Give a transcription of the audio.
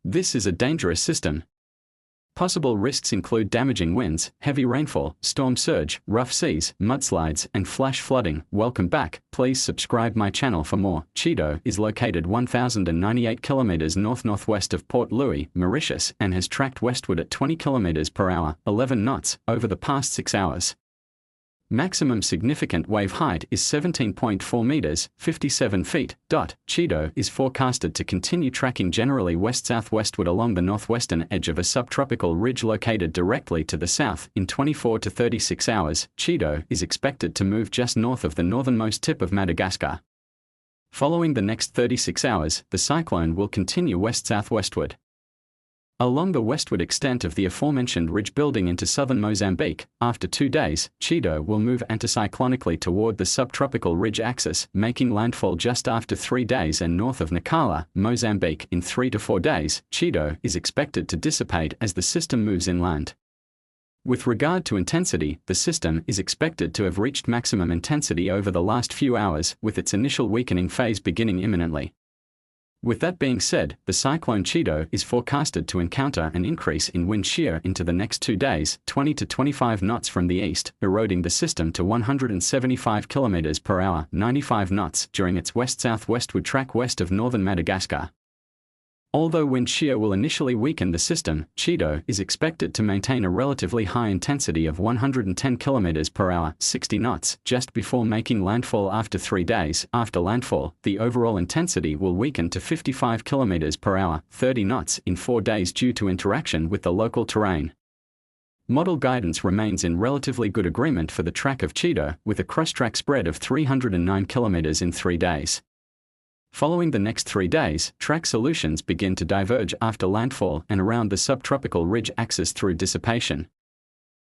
This is a dangerous system. Possible risks include damaging winds, heavy rainfall, storm surge, rough seas, mudslides, and flash flooding. Welcome back. Please subscribe my channel for more. CHIDO is located 1,098 kilometers north-northwest of Port Louis, Mauritius, and has tracked westward at 20 kilometers per hour, 11 knots, over the past 6 hours. Maximum significant wave height is 17.4 meters, 57 feet. CHIDO is forecasted to continue tracking generally west-southwestward along the northwestern edge of a subtropical ridge located directly to the south. In 24 to 36 hours, CHIDO is expected to move just north of the northernmost tip of Madagascar. Following the next 36 hours, the cyclone will continue west-southwestward along the westward extent of the aforementioned ridge building into southern Mozambique. After 2 days, CHIDO will move anticyclonically toward the subtropical ridge axis, making landfall just after 3 days and north of Nacala, Mozambique. In 3 to 4 days, CHIDO is expected to dissipate as the system moves inland. With regard to intensity, the system is expected to have reached maximum intensity over the last few hours, with its initial weakening phase beginning imminently. With that being said, the cyclone CHIDO is forecasted to encounter an increase in wind shear into the next 2 days, 20 to 25 knots from the east, eroding the system to 175 km per hour, 95 knots, during its west-southwestward track west of northern Madagascar. Although wind shear will initially weaken the system, CHIDO is expected to maintain a relatively high intensity of 110 km per hour, 60 knots, just before making landfall. After 3 days after landfall, the overall intensity will weaken to 55 km per hour, 30 knots, in 4 days due to interaction with the local terrain. Model guidance remains in relatively good agreement for the track of CHIDO, with a cross-track spread of 309 km in 3 days. Following the next 3 days, track solutions begin to diverge after landfall and around the subtropical ridge axis through dissipation.